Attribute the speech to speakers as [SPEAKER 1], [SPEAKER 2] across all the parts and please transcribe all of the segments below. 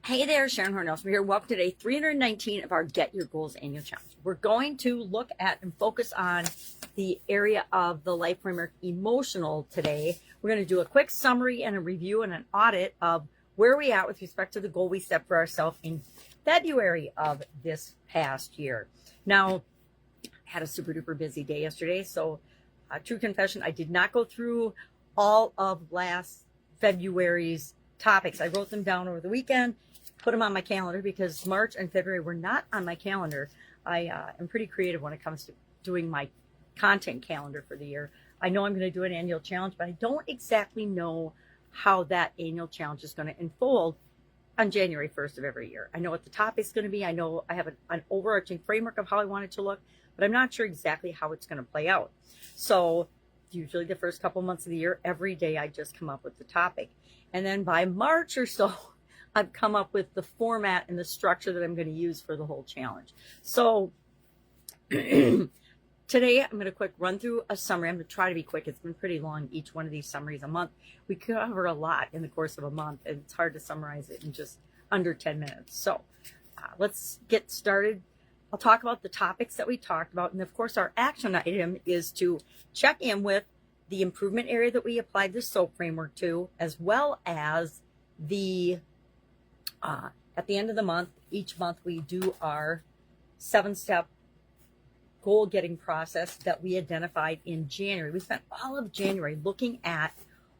[SPEAKER 1] Hey there, Sharon Horne-Ellstrom here. Welcome to day 319 of our Get Your Goals Annual Challenge. We're going to look at and focus on the area of the life framework emotional today. We're going to do a quick summary and a review and an audit of where we at with respect to the goal we set for ourselves in February of this past year. Now, I had a super duper busy day yesterday, so true confession, I did not go through all of last February's topics. I wrote them down over the weekend, put them on my calendar because March and February were not on my calendar. I am pretty creative when it comes to doing my content calendar for the year. I know I'm going to do an annual challenge, but I don't exactly know how that annual challenge is going to unfold on January 1st of every year. I know what the topic's going to be. I know I have an overarching framework of how I want it to look, but I'm not sure exactly how it's going to play out. So usually the first couple months of the year, every day I just come up with the topic. And then by March or so, I've come up with the format and the structure that I'm going to use for the whole challenge. So today I'm going to quick run through a summary. I'm going to try to be quick. It's been pretty long, each one of these summaries a month. We cover a lot in the course of a month, and it's hard to summarize it in just under 10 minutes. So let's get started. I'll talk about the topics that we talked about. And of course, our action item is to check in with the improvement area that we applied the SOAP framework to, as well as the at the end of the month, each month we do our 7-step goal getting process that we identified in January. We spent all of January looking at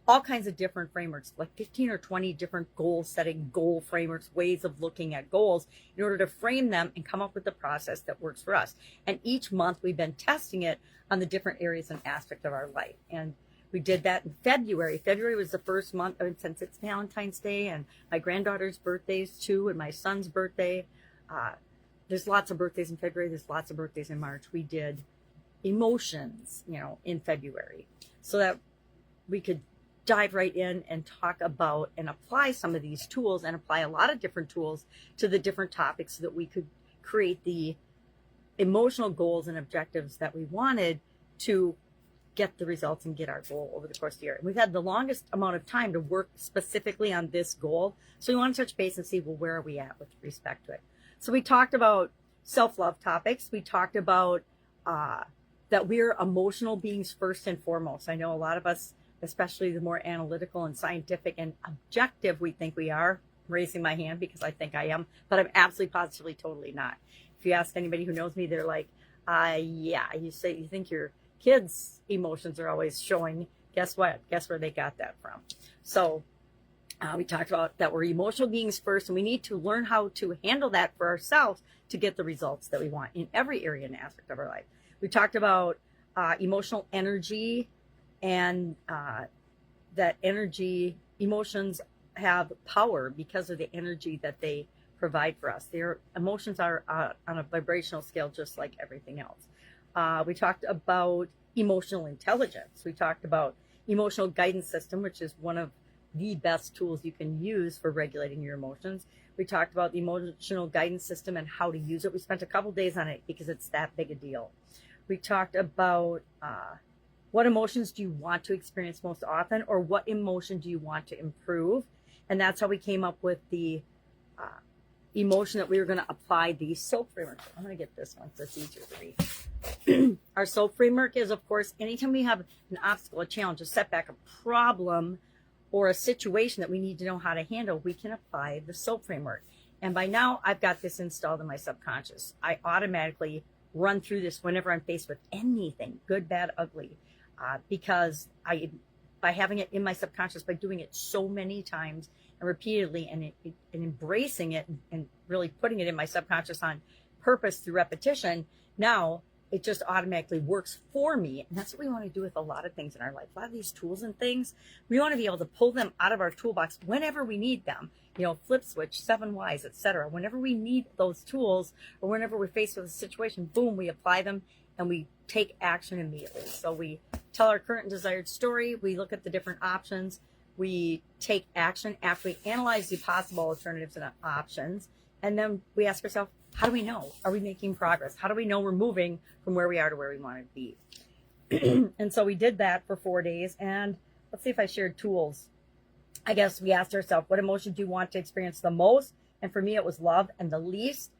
[SPEAKER 1] all kinds of different frameworks, like 15 or 20 different goal setting, goal frameworks, ways of looking at goals in order to frame them and come up with the process that works for us. And each month we've been testing it on the different areas and aspects of our life. And we did that in February. February was the first month, since it's Valentine's Day and my granddaughter's birthday's too, and my son's birthday. There's lots of birthdays in February. There's lots of birthdays in March. We did emotions, in February, so that we could dive right in and talk about and apply some of these tools and apply a lot of different tools to the different topics so that we could create the emotional goals and objectives that we wanted to get the results and get our goal over the course of the year. And we've had the longest amount of time to work specifically on this goal. So we want to touch base and see, well, where are we at with respect to it? So we talked about self-love topics. We talked about that we're emotional beings first and foremost. I know a lot of us, especially the more analytical and scientific and objective we think we are. I'm raising my hand because I think I am, but I'm absolutely positively totally not. If you ask anybody who knows me, they're like, yeah, you think your kids' emotions are always showing. Guess what? Guess where they got that from? So we talked about that we're emotional beings first, and we need to learn how to handle that for ourselves to get the results that we want in every area and aspect of our life. We talked about emotional energy, and that emotions have power because of the energy that they provide for us. Their emotions are on a vibrational scale just like everything else. We talked about emotional intelligence. We talked about emotional guidance system, which is one of the best tools you can use for regulating your emotions. We talked about the emotional guidance system and how to use it. We spent a couple days on it because it's that big a deal. We talked about what emotions do you want to experience most often, or what emotion do you want to improve? And that's how we came up with the emotion that we were going to apply the SOAP framework. I'm going to get this one so it's easier to read. Our SOAP framework is, of course, anytime we have an obstacle, a challenge, a setback, a problem, or a situation that we need to know how to handle, we can apply the SOAP framework. And by now, I've got this installed in my subconscious. I automatically run through this whenever I'm faced with anything, good, bad, ugly, because by having it in my subconscious, by doing it so many times and repeatedly, and embracing it and really putting it in my subconscious on purpose through repetition, now it just automatically works for me. And that's what we want to do with a lot of things in our life. A lot of these tools and things, we want to be able to pull them out of our toolbox whenever we need them. Flip switch, 7 Ys, etc. Whenever we need those tools, or whenever we're faced with a situation, boom, we apply them and we take action immediately. So we tell our current and desired story. We look at the different options. We take action after we analyze the possible alternatives and options. And then we ask ourselves, how do we know? Are we making progress? How do we know we're moving from where we are to where we want to be? And so we did that for 4 days. And let's see if I shared tools. I guess we asked ourselves, what emotion do you want to experience the most? And for me, it was love. And the least,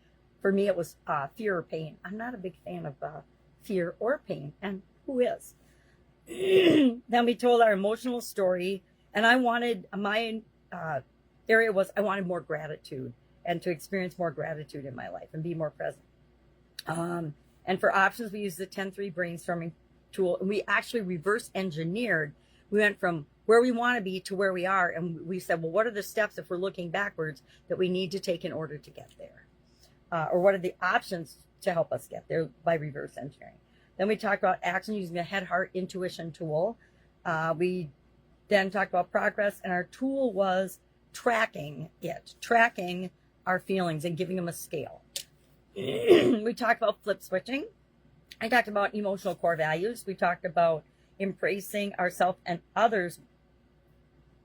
[SPEAKER 1] for me, it was fear or pain. I'm not a big fan of fear or pain. And who is? Then we told our emotional story. And I wanted, my area was, I wanted more gratitude and to experience more gratitude in my life and be more present. And for options, we used the 10-3 brainstorming tool. And we actually reverse engineered. We went from where we want to be to where we are. And we said, well, what are the steps if we're looking backwards that we need to take in order to get there? Or what are the options to help us get there by reverse engineering? Then we talked about action using the head, heart, intuition tool. We then talked about progress, and our tool was tracking our feelings and giving them a scale. We talked about flip switching. I talked about emotional core values. We talked about embracing ourselves and others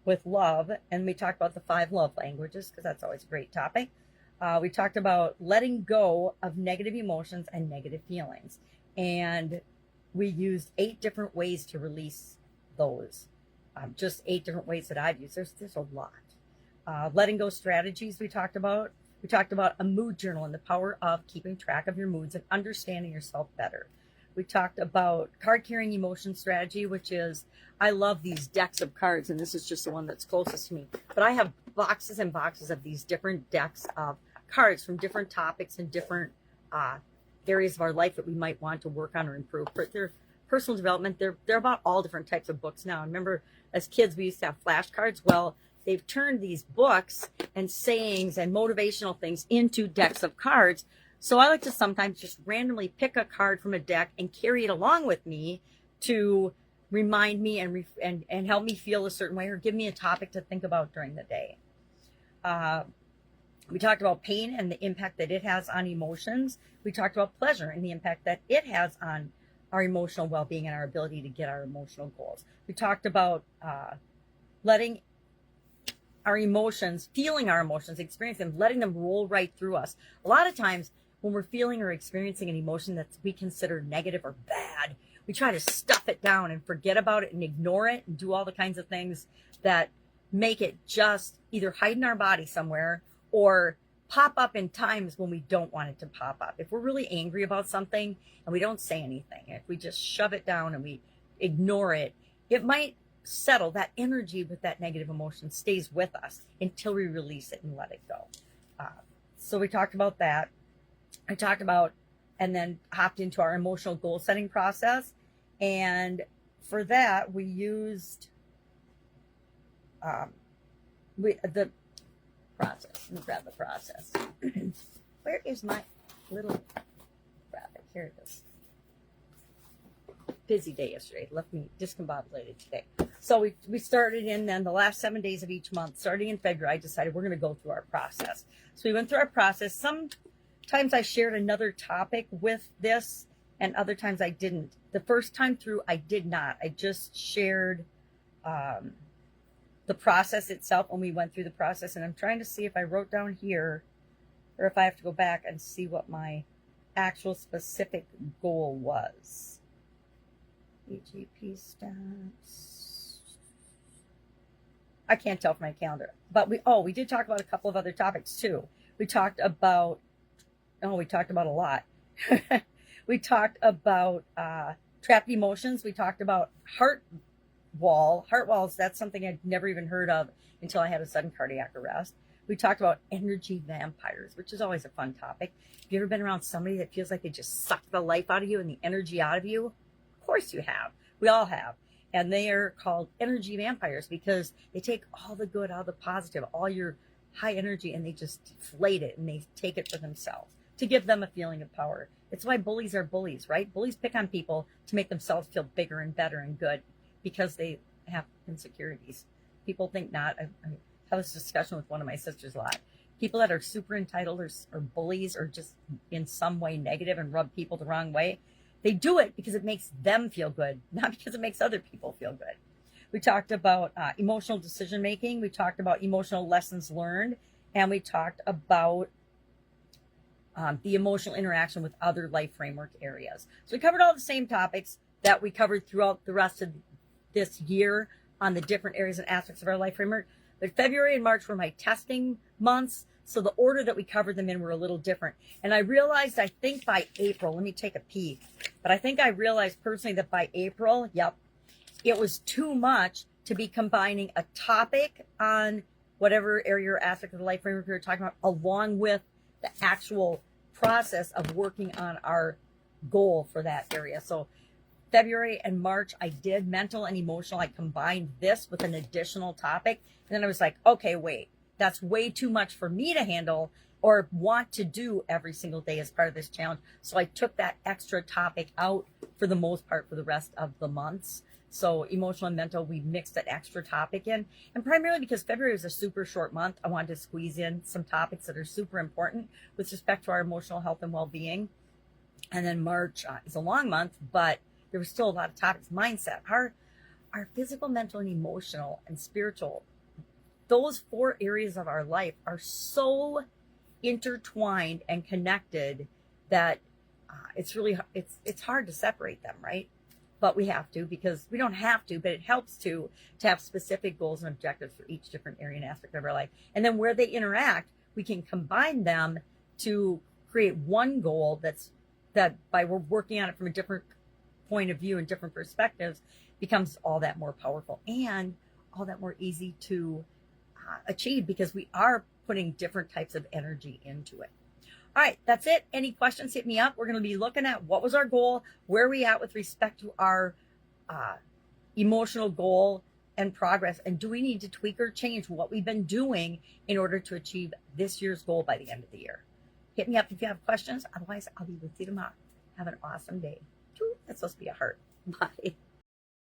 [SPEAKER 1] with love. And we talked about the 5 love languages, because that's always a great topic. We talked about letting go of negative emotions and negative feelings. And we used 8 different ways to release those. Just 8 different ways that I've used. There's a lot. Letting go strategies we talked about. We talked about a mood journal and the power of keeping track of your moods and understanding yourself better. We talked about card carrying emotion strategy, which is, I love these decks of cards, and this is just the one that's closest to me. But I have boxes and boxes of these different decks of cards from different topics and different areas of our life that we might want to work on or improve. For their personal development, they're about all different types of books now. Remember, as kids, we used to have flashcards. Well, they've turned these books and sayings and motivational things into decks of cards. So I like to sometimes just randomly pick a card from a deck and carry it along with me to remind me and help me feel a certain way or give me a topic to think about during the day. We talked about pain and the impact that it has on emotions. We talked about pleasure and the impact that it has on our emotional well-being and our ability to get our emotional goals. We talked about letting our emotions, feeling our emotions, experiencing them, letting them roll right through us. A lot of times when we're feeling or experiencing an emotion that we consider negative or bad, we try to stuff it down and forget about it and ignore it and do all the kinds of things that make it just either hide in our body somewhere or pop up in times when we don't want it to pop up. If we're really angry about something and we don't say anything, if we just shove it down and we ignore it, it might settle. That energy with that negative emotion stays with us until we release it and let it go. So we talked about that. I talked about and then hopped into our emotional goal setting process. And for that, we used the process. Let me grab the process. Where is my little graphic? Here it is. Busy day yesterday. Left me discombobulated today. So we started in then the last 7 days of each month. Starting in February, I decided we're going to go through our process. So we went through our process. Sometimes I shared another topic with this, and other times I didn't. The first time through, I did not. I just shared the process itself when we went through the process. And I'm trying to see if I wrote down here or if I have to go back and see what my actual specific goal was. EGP stats. I can't tell from my calendar. But we did talk about a couple of other topics too. We talked about a lot. We talked about trapped emotions. We talked about heart walls. That's something I'd never even heard of until I had a sudden cardiac arrest. We talked about energy vampires, which is always a fun topic. Have you ever been around somebody that feels like they just suck the life out of you and the energy out of you? Of course you have. We all have. And they are called energy vampires because they take all the good, all the positive, all your high energy, and they just deflate it and they take it for themselves to give them a feeling of power. It's why bullies are bullies, right? Bullies pick on people to make themselves feel bigger and better and good because they have insecurities. People think not. I have this discussion with one of my sisters a lot. People that are super entitled or bullies or just in some way negative and rub people the wrong way, they do it because it makes them feel good, not because it makes other people feel good. We talked about emotional decision making. We talked about emotional lessons learned. And we talked about the emotional interaction with other life framework areas. So we covered all the same topics that we covered throughout the rest of this year on the different areas and aspects of our life framework. But February and March were my testing months. So the order that we covered them in were a little different. And I realized, I think by April, let me take a peek, but I think I realized personally that by April, it was too much to be combining a topic on whatever area or aspect of the life framework we were talking about, along with the actual process of working on our goal for that area. So February and March, I did mental and emotional. I combined this with an additional topic. And then I was like, okay, wait, that's way too much for me to handle or want to do every single day as part of this challenge. So I took that extra topic out for the most part for the rest of the months. So emotional and mental, we mixed that extra topic in. And primarily because February is a super short month, I wanted to squeeze in some topics that are super important with respect to our emotional health and well-being. And then March is a long month, but there was still a lot of topics. Mindset, our physical, mental, and emotional and spiritual. Those 4 areas of our life are so intertwined and connected that it's hard to separate them, right? But we have to, because we don't have to, but it helps to have specific goals and objectives for each different area and aspect of our life. And then where they interact, we can combine them to create one goal that by we're working on it from a different point of view and different perspectives becomes all that more powerful and all that more easy to achieve, because we are putting different types of energy into it. All right, that's it. Any questions, hit me up. We're going to be looking at what was our goal, where are we at with respect to our emotional goal and progress, and do we need to tweak or change what we've been doing in order to achieve this year's goal by the end of the year. Hit me up if you have questions. Otherwise, I'll be with you tomorrow. Have an awesome day. That's supposed to be a heart. Bye.